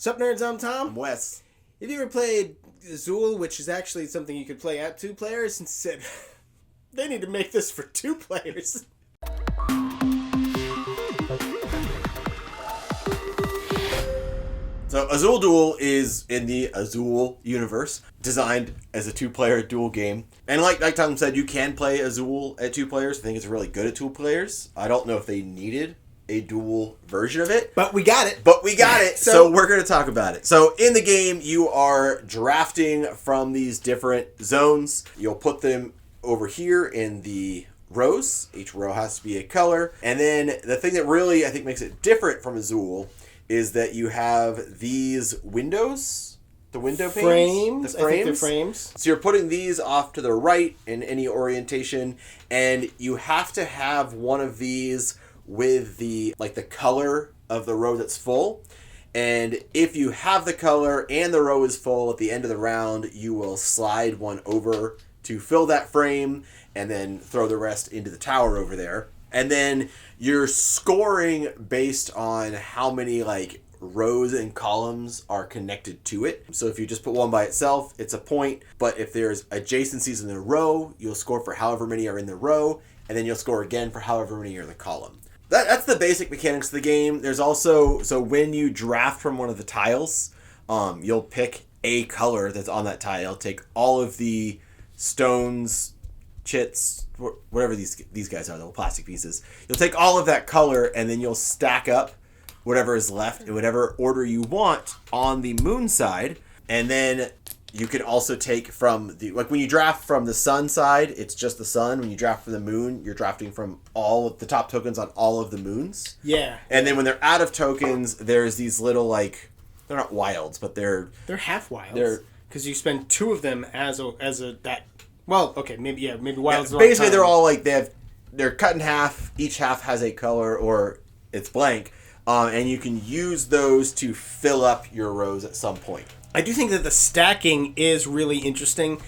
Sup nerds, I'm Tom. I'm Wes. Have you ever played Azul, which is actually something you could play at 2 players, and said, they need to make this for 2 players? So Azul Duel is in the Azul universe, designed as a 2-player duel game. And like Tom said, you can play Azul at 2 players. I think it's really good at 2 players. I don't know if they needed a dual version of it. But we got it. So we're going to talk about it. So in the game, you are drafting from these different zones. You'll put them over here in the rows. Each row has to be a color. And then the thing that really, I think, makes it different from Azul is that you have these windows. The window frames. The frames. I think they're frames. So you're putting these off to the right in any orientation. And you have to have one of these with the color of the row that's full. And if you have the color and the row is full at the end of the round, you will slide one over to fill that frame and then throw the rest into the tower over there. And then you're scoring based on how many rows and columns are connected to it. So if you just put one by itself, it's a point. But if there's adjacencies in the row, you'll score for however many are in the row, and then you'll score again for however many are in the column. That's the basic mechanics of the game. There's also, so when you draft from one of the tiles, you'll pick a color that's on that tile, take all of the stones, chits, whatever these guys are, the little plastic pieces. You'll take all of that color, and then you'll stack up whatever is left in whatever order you want on the moon side. And then you can also take from the, when you draft from the sun side, it's just the sun. When you draft from the moon, you're drafting from all of the top tokens on all of the moons. Yeah. And then when they're out of tokens, there's these little, they're not wilds, but they're half wilds. Because you spend 2 of them as a that. Well, okay, maybe wilds. Yeah, basically, they're all they're cut in half. Each half has a color or it's blank, and you can use those to fill up your rows at some point. I do think that the stacking is really interesting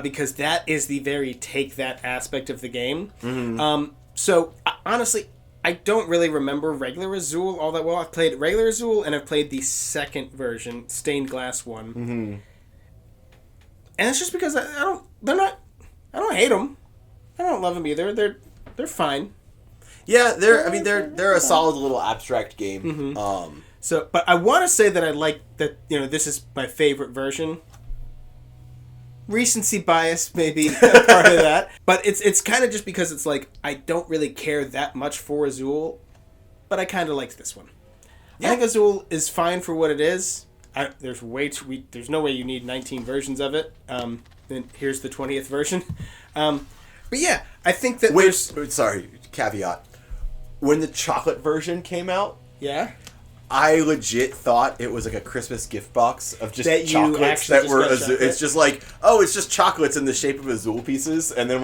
because that is the very take that aspect of the game. Mm-hmm. So honestly, I don't really remember regular Azul all that well. I've played regular Azul and I've played the second version, stained glass one. Mm-hmm. And it's just because I don't hate them. I don't love them either. They're fine. Yeah, they're a solid little abstract game. Mm-hmm. But I want to say that I like that. This is my favorite version. Recency bias maybe a part of that, but it's kind of just because it's I don't really care that much for Azul, but I kind of like this one. Yeah. I think Azul is fine for what it is. There's no way you need 19 versions of it. Then here's the 20th version. But yeah, I think that sorry, caveat. When the chocolate version came out, yeah, I legit thought it was a Christmas gift box of just that chocolates that were Azul. It's just it's just chocolates in the shape of Azul pieces, and then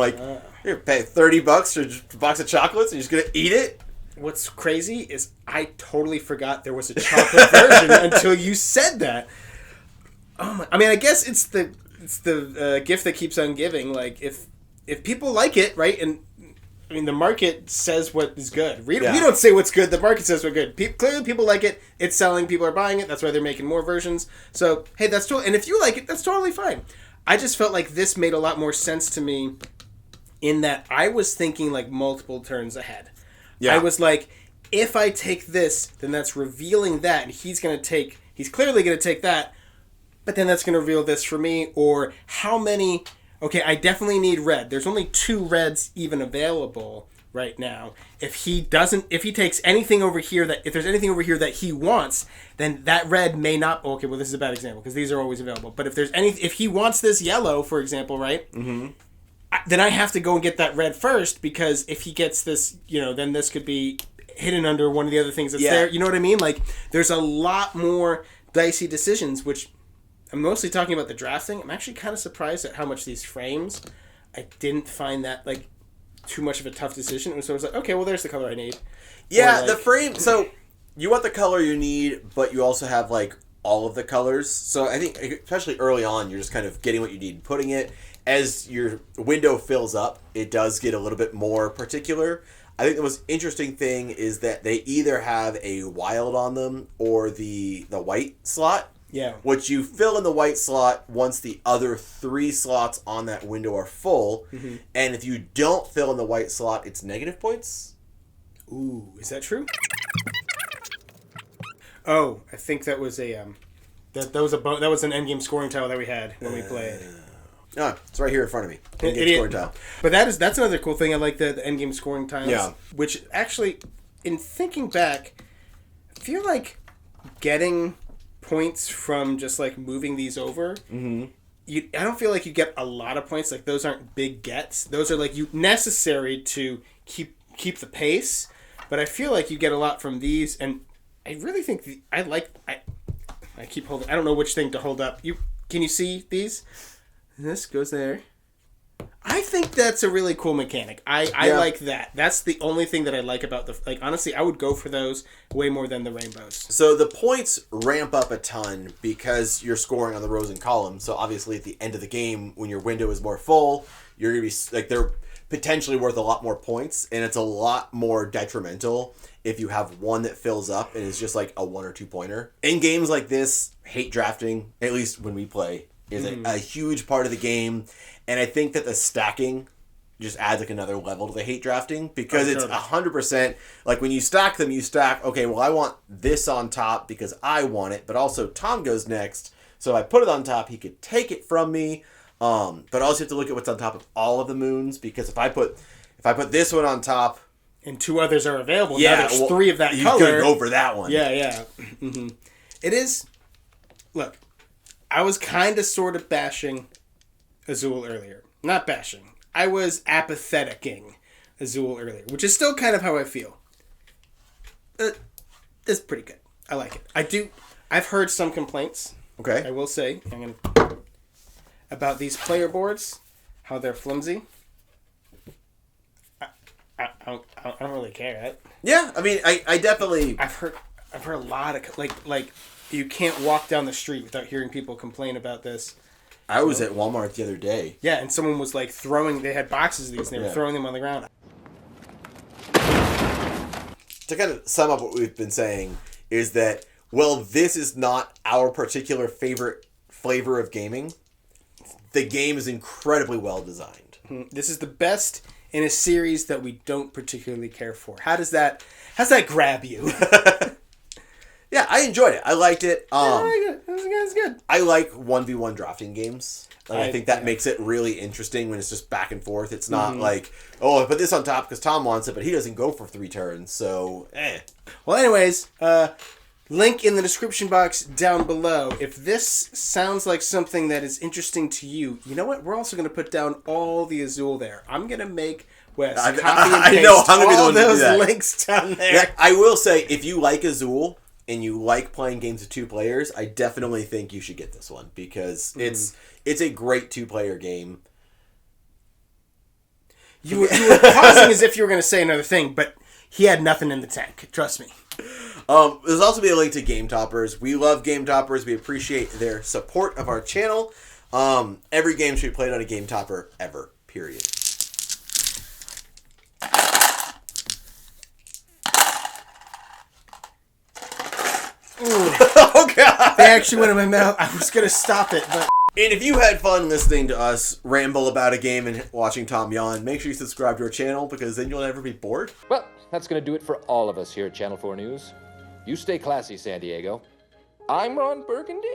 here, pay $30 for a box of chocolates, and you're just gonna eat it. What's crazy is I totally forgot there was a chocolate version until you said that. Oh my! I mean, I guess it's the gift that keeps on giving. If people like it, right? And I mean, the market says what is good. We don't say what's good. The market says what's good. Clearly, people like it. It's selling. People are buying it. That's why they're making more versions. So, hey, that's totally... And if you like it, that's totally fine. I just felt like this made a lot more sense to me in that I was thinking, multiple turns ahead. Yeah. I was if I take this, then that's revealing that. And he's clearly going to take that. But then that's going to reveal this for me. Or how many... Okay, I definitely need red. There's only 2 reds even available right now. If he takes anything over here if there's anything over here that he wants, then that red may not. Okay, well this is a bad example because these are always available. But if he wants this yellow, for example, right? Mm-hmm. Then I have to go and get that red first because if he gets this, then this could be hidden under one of the other things that's there. You know what I mean? There's a lot more dicey decisions, which. I'm mostly talking about the drafting. I'm actually kind of surprised at how much these frames. I didn't find that too much of a tough decision. So I was okay, well, there's the color I need. Yeah, the frame. So you want the color you need, but you also have all of the colors. So I think, especially early on, you're just kind of getting what you need and putting it. As your window fills up, it does get a little bit more particular. I think the most interesting thing is that they either have a wild on them or the white slot. Yeah. Which you fill in the white slot once the other 3 slots on that window are full. Mm-hmm. And if you don't fill in the white slot, it's negative points. Ooh, is that true? Oh, I think that was a that was an endgame scoring tile that we had when we played. It's right here in front of me. Endgame scoring tile. But that's another cool thing. I like the endgame scoring tiles. Yeah. Which actually, in thinking back, I feel like getting points from just like moving these over. Mm-hmm. I don't feel like you get a lot of points. Like those aren't big gets. Those are like necessary to keep the pace. But I feel like you get a lot from these, and I really think I keep holding. I don't know which thing to hold up. Can you see these? This goes there. I think that's a really cool mechanic. I like that. That's the only thing that I like about honestly, I would go for those way more than the rainbows. So the points ramp up a ton because you're scoring on the rows and columns. So obviously at the end of the game, when your window is more full, you're going to be they're potentially worth a lot more points, and it's a lot more detrimental if you have one that fills up and is just like a 1 or 2 pointer. In games like this, hate drafting, at least when we play, is a huge part of the game. And I think that the stacking just adds like another level to the hate drafting because it's 100% like when you stack them, you stack, okay, well, I want this on top because I want it, but also Tom goes next. So if I put it on top, he could take it from me. But also you have to look at what's on top of all of the moons because if I put this one on top and 2 others are available, now there's 3 of that color. You could go for that one. Yeah. Mm-hmm. It is. Look, I was kind of sort of bashing Azul earlier. Not bashing. I was apatheticing Azul earlier, which is still kind of how I feel. It's pretty good. I like it. I've heard some complaints. Okay. I will say. About these player boards, how they're flimsy. I don't really care. Right? Yeah, I mean, I definitely. I've heard a lot of like you can't walk down the street without hearing people complain about this. I was at Walmart the other day. Yeah, and someone was like they had boxes of these and they were throwing them on the ground. To kind of sum up what we've been saying is that, well, this is not our particular favorite flavor of gaming. The game is incredibly well designed. This is the best in a series that we don't particularly care for. How's that grab you? Yeah, I enjoyed it. I liked it. I like it. It was good. I like 1v1 drafting games. I think that makes it really interesting when it's just back and forth. It's not like, oh, I put this on top because Tom wants it, but he doesn't go for 3 turns, so Well, anyways, link in the description box down below. If this sounds like something that is interesting to you, you know what? We're also going to put down all the Azul there. I'm going to make Wes copy and paste all those links down there. Yeah, I will say, if you like Azul and you like playing games with 2 players, I definitely think you should get this one because it's a great 2-player game. You were pausing as if you were going to say another thing, but he had nothing in the tank. Trust me. There's also be a link to Game Toppers. We love Game Toppers. We appreciate their support of our channel. Every game should be played on a Game Topper ever. Period. Oh god! They actually went in my mouth. I was gonna stop it, but. And if you had fun listening to us ramble about a game and watching Tom yawn, make sure you subscribe to our channel because then you'll never be bored. Well, that's going to do it for all of us here at Channel 4 News. You stay classy, San Diego. I'm Ron Burgundy.